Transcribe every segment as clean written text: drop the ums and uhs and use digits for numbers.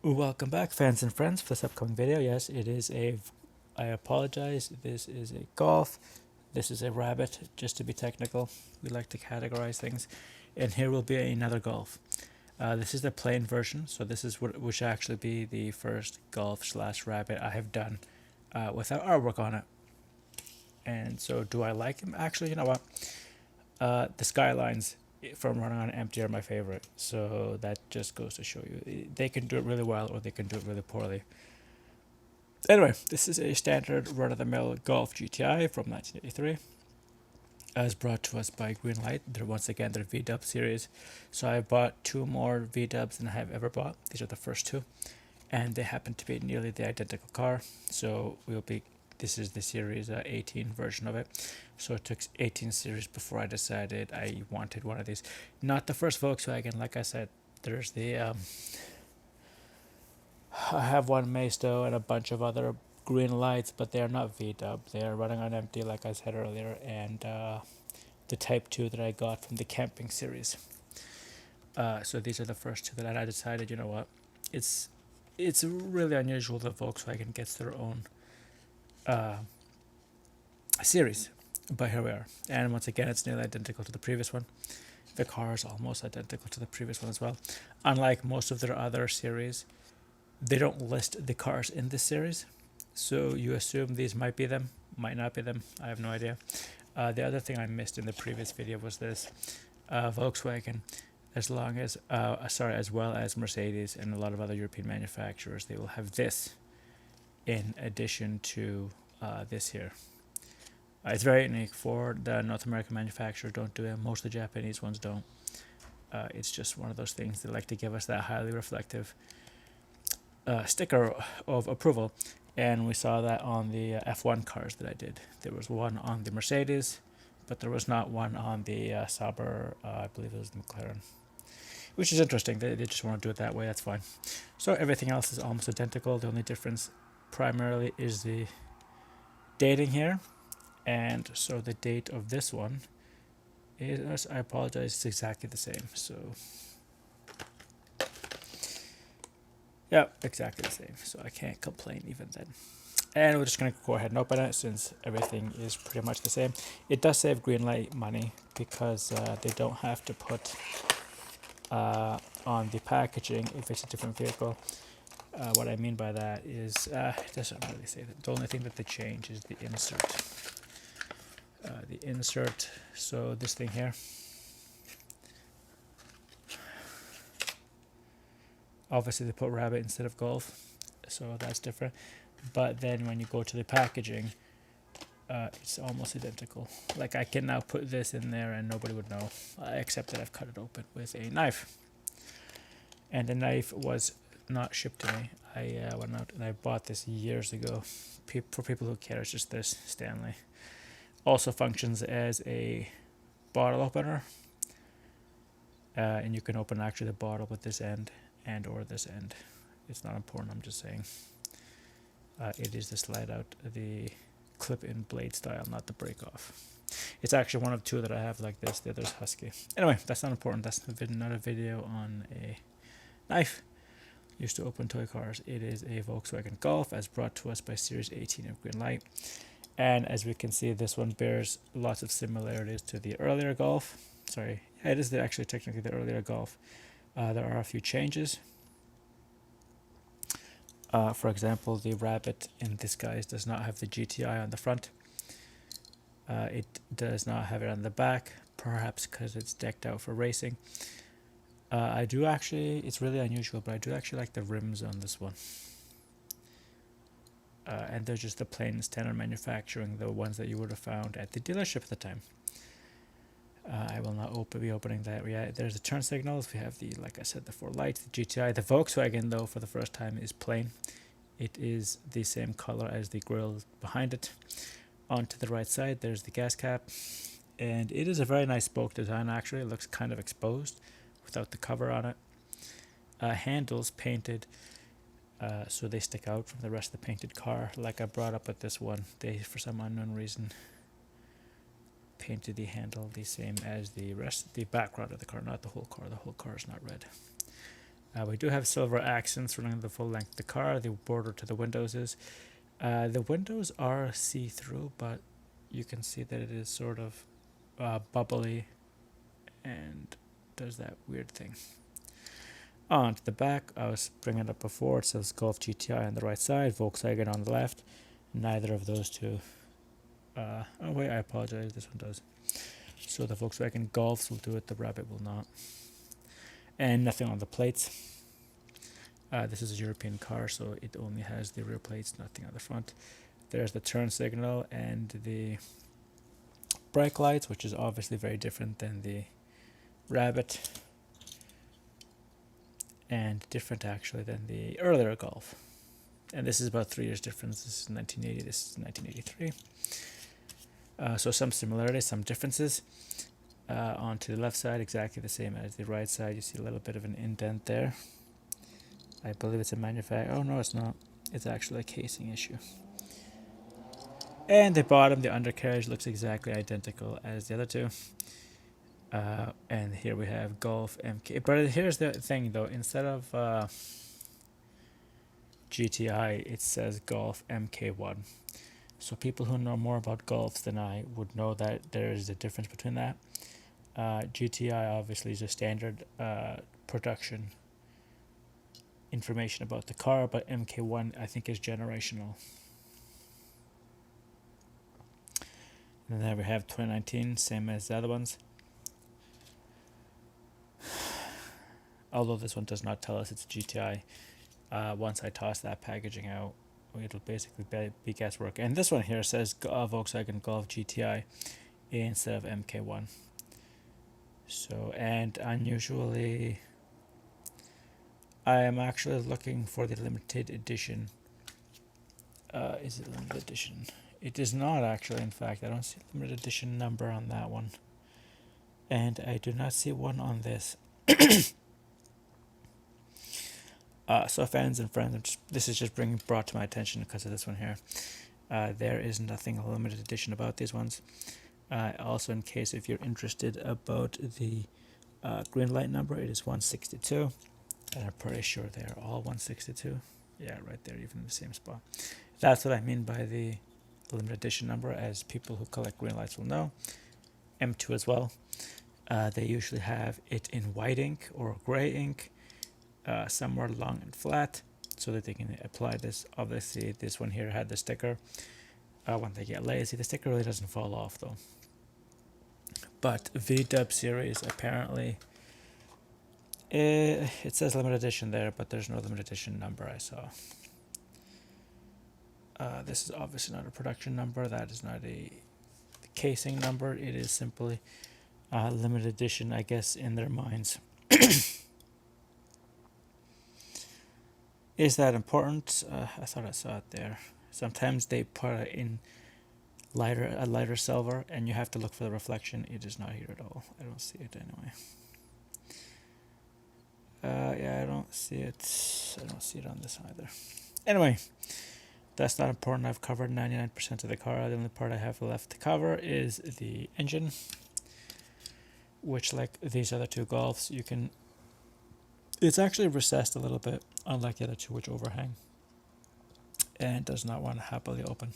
Welcome back, fans and friends, for this upcoming video. Yes, it is I apologize, this is a Golf, this is a Rabbit, just to be technical. We like to categorize things. And here will be another Golf. This is the plain version, so this is what which actually be the first Golf / Rabbit I have done without artwork on it. And so do I like him? Actually, you know what? The Skylines from running on empty are my favorite, so that just goes to show you they can do it really well or they can do it really poorly. Anyway, this is a standard run-of-the-mill Golf GTI from 1983, as brought to us by Greenlight. They're once again their V-Dub series, so I bought 2 more V-Dubs than I have ever bought. These are the first 2, and they happen to be nearly the identical car, so this is the series 18 version of it. So it took 18 series before I decided I wanted one of these. Not the first Volkswagen, like I said. There's the I have one Maisto and a bunch of other green lights, but they are not V-Dub. They are running on empty, like I said earlier, and the Type 2 that I got from the camping series. So these are the first 2 that I decided, you know what, it's really unusual that Volkswagen gets their own series, but here we are. And once again, it's nearly identical to the previous one. The car is almost identical to the previous one as well. Unlike most of their other series, they don't list the cars in this series, so you assume these might be them, might not be them. I have no idea. The other thing I missed in the previous video was this: Volkswagen, as well as Mercedes and a lot of other European manufacturers, they will have this in addition to this here. It's very unique. For the North American manufacturers don't do it. Most of the Japanese ones don't. It's just one of those things. They like to give us that highly reflective sticker of approval, and we saw that on the F1 cars that I did. There was one on the Mercedes, but there was not one on the Sauber. I believe it was the McLaren, which is interesting. They just want to do it that way. That's fine. So everything else is almost identical. The only difference primarily is the dating here. And so the date of this one is, I apologize, it's exactly the same. So yeah, exactly the same. So I can't complain even then. And we're just going to go ahead and open it since everything is pretty much the same. It does save Greenlight money because they don't have to put on the packaging if it's a different vehicle. What I mean by that is, it doesn't really say that. The only thing that they change is the insert. So this thing here, obviously they put Rabbit instead of Golf, so that's different. But then when you go to the packaging, it's almost identical. Like I can now put this in there and nobody would know, except that I've cut it open with a knife. And the knife was not shipped to me. I went out and I bought this years ago. For people who care, it's just this Stanley. Also functions as a bottle opener, and you can open actually the bottle with this end and or this end. It's not important, I'm just saying. It is the slide out, the clip-in blade style, not the break off. It's actually one of 2 that I have like this. The other's Husky. Anyway, that's not important. That's not a video on a knife used to open toy cars. It is a Volkswagen Golf, as brought to us by Series 18 of Greenlight. And as we can see, this one bears lots of similarities to the earlier Golf. Sorry, yeah, it is actually technically the earlier Golf. There are a few changes. For example, the Rabbit in this guise does not have the GTI on the front. It does not have it on the back, perhaps because it's decked out for racing. I do actually, it's really unusual, but I do actually like the rims on this one. And they're just the plain standard manufacturing, the ones that you would have found at the dealership at the time. I will not be opening that yet. There's the turn signals. We have the, like I said, the 4 lights, the GTI. The Volkswagen, though, for the first time is plain. It is the same color as the grille behind it. On to the right side, there's the gas cap. And it is a very nice spoke design, actually. It looks kind of exposed without the cover on it. Handles painted so they stick out from the rest of the painted car. Like I brought up with this one, they, for some unknown reason, painted the handle the same as the background of the car, not the whole car. The whole car is not red. We do have silver accents running the full length of the car. The border to the windows is. The windows are see-through, but you can see that it is sort of bubbly and does that weird thing. On to the back, I was bringing it up before. It says Golf GTI on the right side, Volkswagen on the left. Neither of those two. Oh wait, I apologize. This one does. So the Volkswagen Golfs will do it. The Rabbit will not. And nothing on the plates. This is a European car, so it only has the rear plates, nothing on the front. There's the turn signal and the brake lights, which is obviously very different than the Rabbit. And different actually than the earlier Golf. And this is about 3 years difference. This is 1980, this is 1983. So some similarities, some differences. On to the left side, exactly the same as the right side. You see a little bit of an indent there. I believe it's a manufacturer. Oh no, it's not. It's actually a casing issue. And the bottom, the undercarriage looks exactly identical as the other two. And here we have Golf MK. But here's the thing though, instead of GTI, it says Golf MK1. So people who know more about Golfs than I would know that there is a difference between that. GTI obviously is a standard production information about the car, but MK1 I think is generational. And then we have 2019, same as the other ones. Although this one does not tell us it's a GTI. Once I toss that packaging out, it'll basically be guesswork. And this one here says Volkswagen Golf GTI instead of MK1. So, and unusually, I am actually looking for the limited edition. Is it limited edition? It is not actually, in fact. I don't see a limited edition number on that one. And I do not see one on this. So fans and friends, this is just brought to my attention because of this one here. There is nothing limited edition about these ones. Also, in case if you're interested about the green light number, it is 162. And I'm pretty sure they are all 162. Yeah, right there, even in the same spot. That's what I mean by the limited edition number, as people who collect green lights will know. M2 as well. They usually have it in white ink or gray ink. Somewhere long and flat so that they can apply this. Obviously this one here had the sticker. When they get lazy, the sticker really doesn't fall off though. But VW series, apparently it says limited edition there, but there's no limited edition number I saw. This is obviously not a production number. That is not a casing number. It is simply limited edition, I guess, in their minds. Is that important? I thought I saw it there. Sometimes they put it in a lighter silver, and you have to look for the reflection. It is not here at all. I don't see it anyway. Yeah, I don't see it. I don't see it on this either. Anyway, that's not important. I've covered 99% of the car. The only part I have left to cover is the engine, which, like these other two Golfs, you can. It's actually recessed a little bit, unlike the other two, which overhang and does not want to happily open.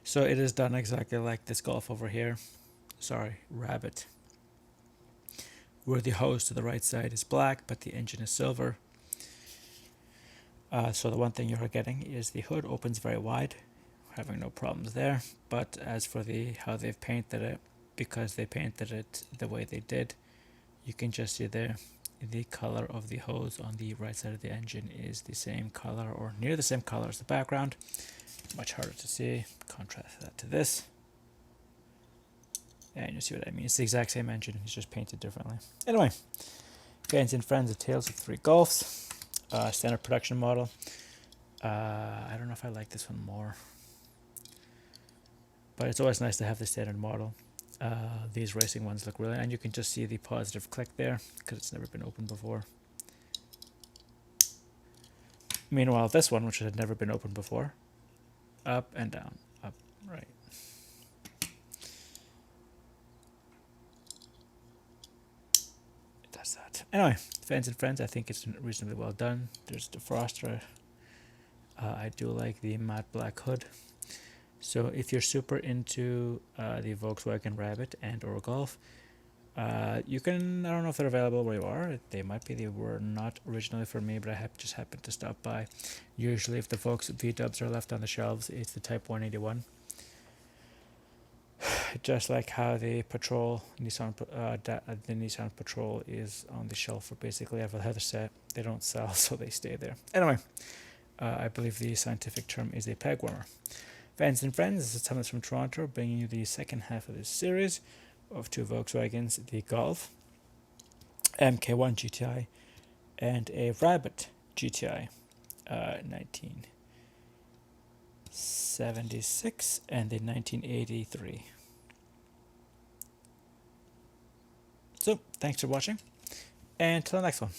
So it is done exactly like this Golf over here. Sorry, Rabbit. Where the hose to the right side is black, but the engine is silver. So the one thing you're getting is the hood opens very wide, having no problems there. But as for how they've painted it, because they painted it the way they did, you can just see there the color of the hose on the right side of the engine is the same color or near the same color as the background. Much harder to see. Contrast that to this, and you see what I mean. It's the exact same engine, it's just painted differently. Anyway, fans and friends, the tales of three Golfs. Standard production model. I don't know if I like this one more, but it's always nice to have the standard model. These racing ones look really, and you can just see the positive click there because it's never been opened before. Meanwhile, this one, which had never been opened before, up and down, up, right. It does that. Anyway, fans and friends, I think it's reasonably well done. There's the defroster. I do like the matte black hood. So if you're super into the Volkswagen Rabbit and or Golf, you can, I don't know if they're available where you are. They might be. They were not originally for me, but I have just happened to stop by. Usually if the Volks V-dubs are left on the shelves, it's the Type 181. Just like how the Nissan Patrol is on the shelf for basically every other set. They don't sell, so they stay there. Anyway, I believe the scientific term is a peg warmer. Fans and friends, this is Thomas from Toronto, bringing you the second half of this series of two Volkswagens, the Golf MK1 GTI and a Rabbit GTI 1976 and a 1983. So, thanks for watching, and till the next one.